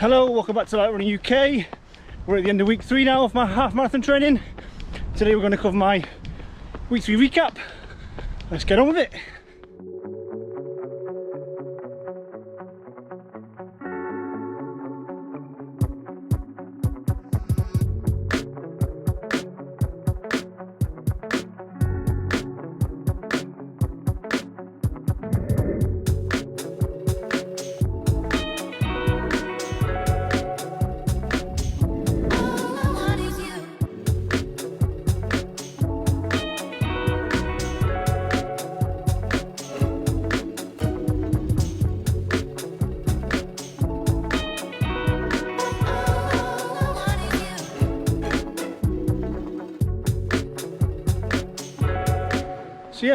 Hello, welcome back to LARK Running UK. We're at the end of week 3 now of my half marathon training. Today we're going to cover my week 3 recap. Let's get on with it.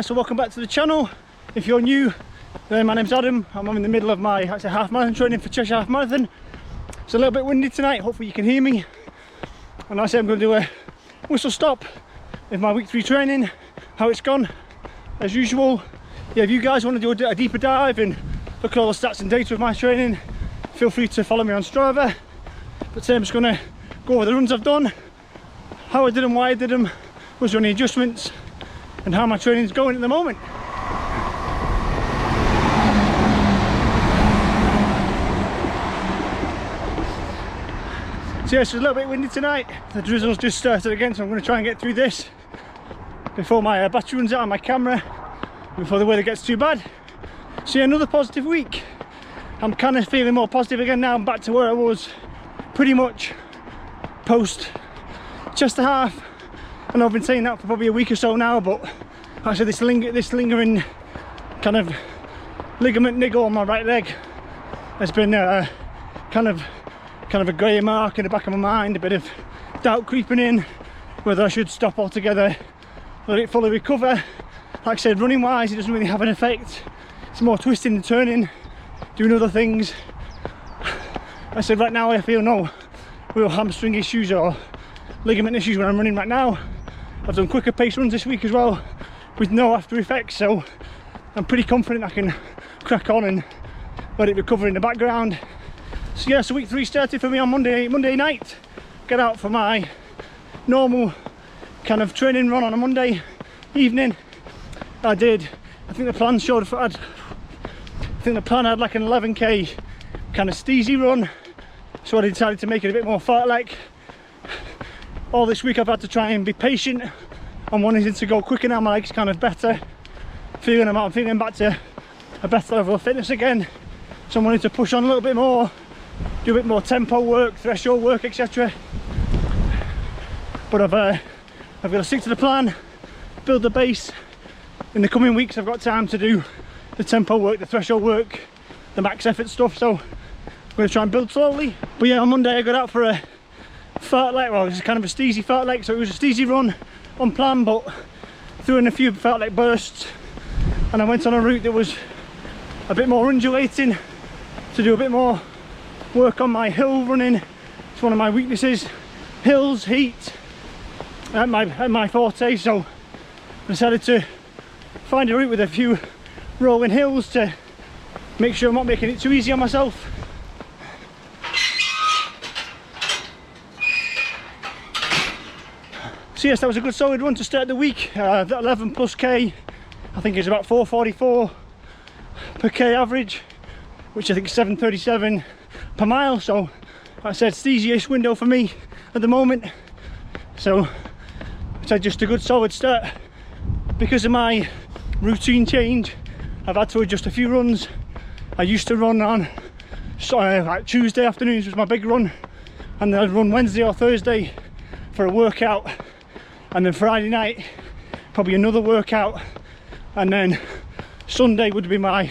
So welcome back to the channel. If you're new, then my name's Adam. I'm in the middle of my half marathon training for Cheshire half marathon. It's a little bit windy tonight, hopefully you can hear me. And like I said, I'm going to do a whistle stop with my week 3 training, how it's gone, as usual. Yeah, if you guys want to do a deeper dive and look at all the stats and data of my training, feel free to follow me on Strava. But today I'm just going to go over the runs I've done, how I did them, why I did them, was there any adjustments, and how my training's going at the moment. So yeah, it's a little bit windy tonight. The drizzle's just started again, so I'm going to try and get through this before my battery runs out on my camera, before the weather gets too bad. So yeah, another positive week. I'm kind of feeling more positive again now. I'm back to where I was pretty much post Chester half. I know I've been saying that for probably a week or so now, but actually this lingering kind of ligament niggle on my right leg has been kind of a grey mark in the back of my mind, a bit of doubt creeping in whether I should stop altogether, let it fully recover. Like I said, running wise it doesn't really have an effect. It's more twisting and turning, doing other things. I said right now I feel no real hamstring issues or ligament issues when I'm running right now. I've done quicker pace runs this week as well with no after effects, so I'm pretty confident I can crack on and let it recover in the background. So yeah, so week 3 started for me on Monday night. Get out for my normal kind of training run on a Monday evening. I think the plan had like an 11k kind of steasy run, so I decided to make it a bit more fartlek. All this week I've had to try and be patient. I'm wanting to go quicker now, my legs kind of better. I'm feeling back to a better level of fitness again. So I'm wanting to push on a little bit more, do a bit more tempo work, threshold work, etc. But I've got to stick to the plan, build the base. In the coming weeks I've got time to do the tempo work, the threshold work, the max effort stuff, so I'm going to try and build slowly. But yeah, on Monday I got out for a fartlek. Well, it's kind of a steasy fartlek, so it was a steasy run on plan, but threw in a few fartlek bursts, and I went on a route that was a bit more undulating to do a bit more work on my hill running. It's one of my weaknesses, hills, heat, at my forte, so I decided to find a route with a few rolling hills to make sure I'm not making it too easy on myself. So yes, that was a good solid run to start the week. That 11+k, I think is about 4:44 per k average, which I think is 7:37 per mile. So like I said, it's the easiest window for me at the moment. So it's just a good solid start. Because of my routine change, I've had to adjust a few runs. I used to run on like Tuesday afternoons was my big run, and then I'd run Wednesday or Thursday for a workout, and then Friday night probably another workout, and then Sunday would be my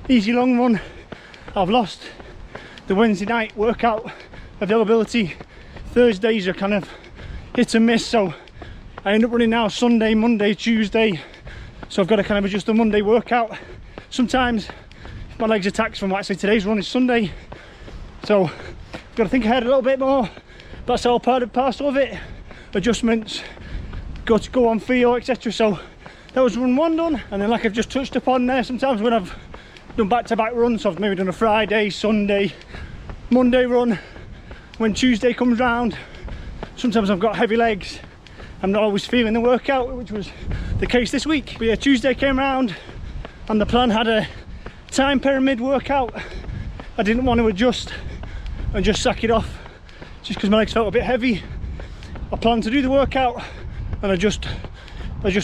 easy long run. I've lost the Wednesday night workout availability. Thursdays are kind of hit and miss, so I end up running now Sunday, Monday, Tuesday, so I've got to kind of adjust the Monday workout. Sometimes if my legs are taxed from, like say today's run is Sunday, so I've got to think ahead a little bit more. That's all part and parcel of it. Adjustments, go on feel, etc. So that was run 1 done, and then like I've just touched upon there, sometimes when I've done back-to-back runs, so I've maybe done a Friday, Sunday, Monday run. When Tuesday comes round, sometimes I've got heavy legs. I'm not always feeling the workout, which was the case this week. But yeah, Tuesday came round and the plan had a time pyramid workout. I didn't want to adjust and just sack it off just because my legs felt a bit heavy. I planned to do the workout and adjust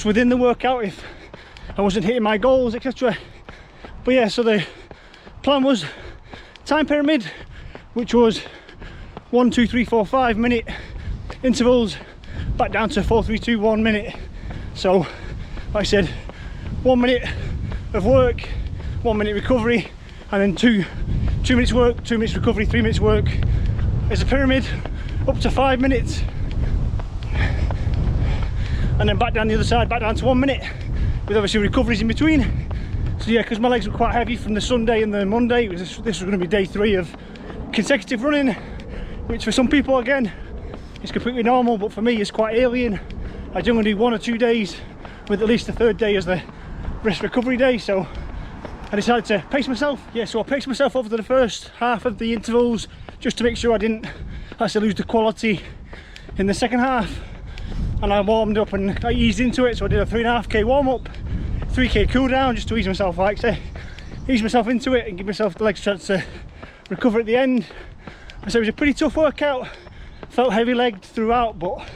within the workout if I wasn't hitting my goals, etc. But yeah, so the plan was time pyramid, which was 1, 2, 3, 4, 5 minute intervals, back down to 4, 3, 2, 1 minute. So like I said, 1 minute of work, 1 minute recovery, and then 2 minutes work, 2 minutes recovery, 3 minutes work. It's a pyramid up to 5 minutes, and then back down the other side, back down to 1 minute, with obviously recoveries in between. So yeah, because my legs were quite heavy from the Sunday and the Monday, this was going to be day 3 of consecutive running, which for some people again is completely normal, but for me it's quite alien. I generally do 1 or 2 days with at least the 3rd day as the rest recovery day, so I decided to pace myself. Yeah, so I paced myself over the first half of the intervals just to make sure I didn't actually lose the quality in the second half, and I warmed up and I eased into it. So I did a 3.5k warm up, 3k cool down, just to ease myself, like say, ease myself into it and give myself the legs chance to recover at the end. So it was a pretty tough workout, felt heavy legged throughout, but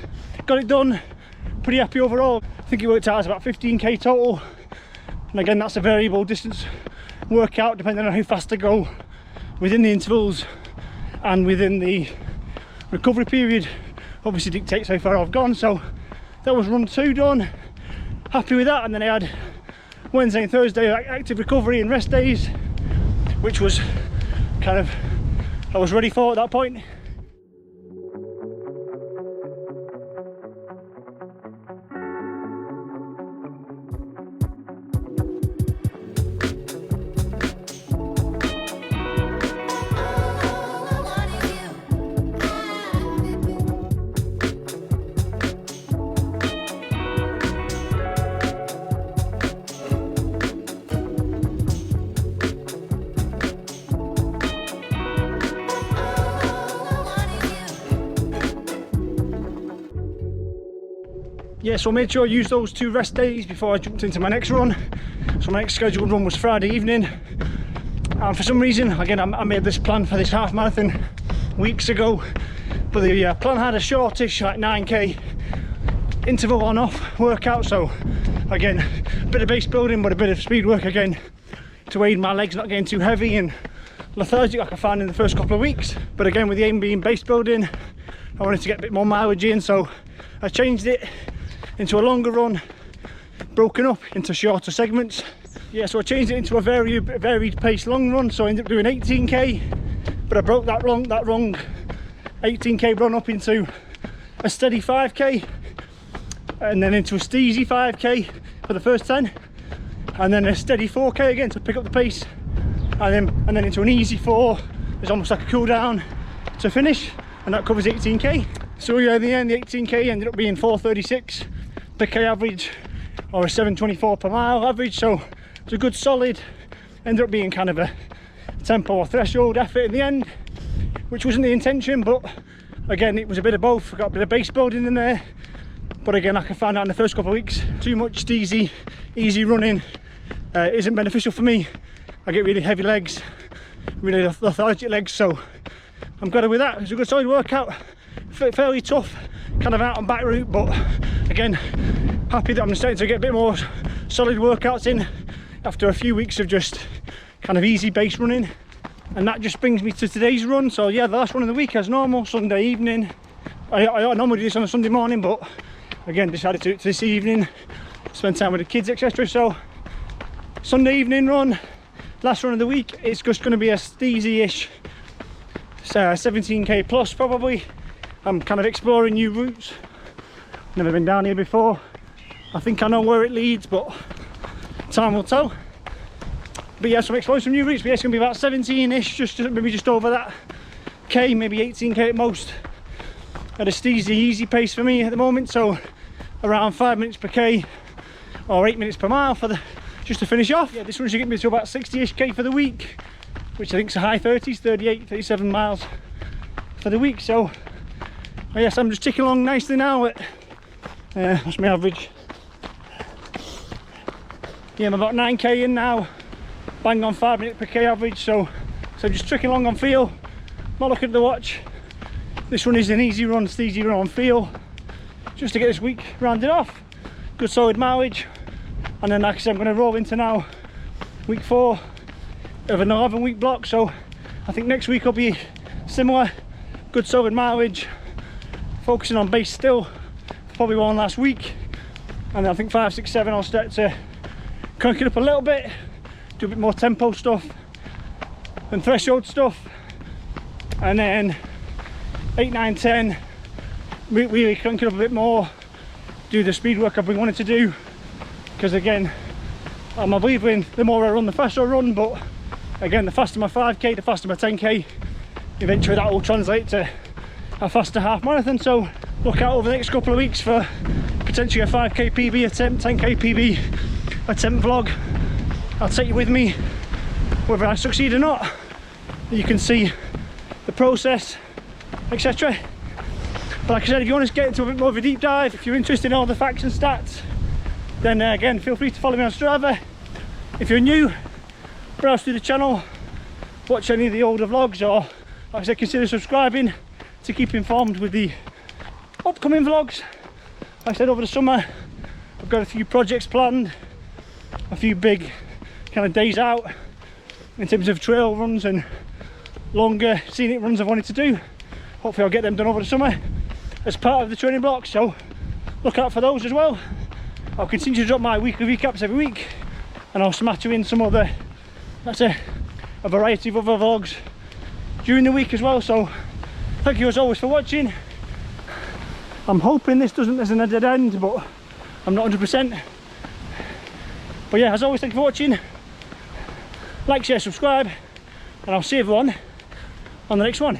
got it done. Pretty happy overall. I think it worked out as about 15k total, and again that's a variable distance workout depending on how fast I go within the intervals and within the recovery period. Obviously dictates how far I've gone. So that was run 2 done, happy with that. And then I had Wednesday and Thursday active recovery and rest days, which was kind of, I was ready for at that point. Yeah, so I made sure I used those 2 rest days before I jumped into my next run. So my next scheduled run was Friday evening, and for some reason, again, I made this plan for this half marathon weeks ago, but the plan had a shortish, like 9k interval on off workout. So again, a bit of base building but a bit of speed work again to aid my legs not getting too heavy and lethargic like I found in the first couple of weeks. But again, with the aim being base building, I wanted to get a bit more mileage in, so I changed it into a longer run, broken up into shorter segments. Yeah, so I changed it into a varied pace long run, so I ended up doing 18k, but I broke that wrong 18k run up into a steady 5k, and then into a steasy 5k for the first 10, and then a steady 4k again to pick up the pace, and then into an easy 4. It's almost like a cool down to finish, and that covers 18k. So yeah, in the end, the 18k ended up being 4:36 per k average, or a 7:24 per mile average. So it's a good solid, ended up being kind of a tempo or threshold effort in the end, which wasn't the intention, but again, it was a bit of both. I got a bit of base building in there, but again, like I found out in the first couple of weeks, too much steasy, easy running isn't beneficial for me. I get really heavy legs, really lethargic legs, so I'm glad with that. It was a good solid workout, fairly tough kind of out and back route, but again, happy that I'm starting to get a bit more solid workouts in after a few weeks of just kind of easy base running. And that just brings me to today's run. So yeah, the last one of the week as normal, Sunday evening. I normally do this on a Sunday morning, but again, decided to do it this evening, spend time with the kids, etc. So Sunday evening run, last run of the week. It's just going to be a steasy-ish 17k plus probably. I'm kind of exploring new routes, never been down here before. I think I know where it leads, but time will tell. But yeah, so I'm exploring some new routes, but yeah, it's going to be about 17-ish, maybe just over that k, maybe 18k at most, at a steasy, easy pace for me at the moment. So around 5 minutes per k or 8 minutes per mile for just to finish off. Yeah, this one should get me to about 60-ish k for the week, which I think is a high 30s, 38, 37 miles for the week. So yes, I'm just ticking along nicely now at that's my average. Yeah, I'm about 9k in now, bang on 5 minutes per k average, so I'm just tricking along on feel, not looking at the watch. This one is an easy run, steasy run on feel, just to get this week rounded off. Good solid mileage, and then like I said, I'm going to roll into now week 4 of an 11-week block, so I think next week will be similar, good solid mileage, focusing on base still, probably one last week, and then I think 5, 6, 7 I'll start to crank it up a little bit, do a bit more tempo stuff and threshold stuff, and then 8, 9, 10 really crank it up a bit more, do the speed work I've been wanting to do, because again I'm a believer in the more I run the faster I run, but again the faster my 5k, the faster my 10k, eventually that will translate to a faster half marathon. So look out over the next couple of weeks for potentially a 5k PB attempt, 10k PB attempt vlog. I'll take you with me whether I succeed or not, you can see the process, etc. But like I said, if you want to get into a bit more of a deep dive, if you're interested in all the facts and stats, then again feel free to follow me on Strava. If you're new, browse through the channel, watch any of the older vlogs, or like I said, consider subscribing to keep informed with the upcoming vlogs. Like I said, over the summer I've got a few projects planned, a few big kind of days out in terms of trail runs and longer scenic runs I've wanted to do. Hopefully I'll get them done over the summer as part of the training block, so look out for those as well. I'll continue to drop my weekly recaps every week, and I'll smatter in some other, that's a variety of other vlogs during the week as well. So thank you as always for watching. I'm hoping this doesn't as a dead end, but I'm not 100%. But yeah, as always, thank you for watching. Like, share, subscribe, and I'll see everyone on the next one.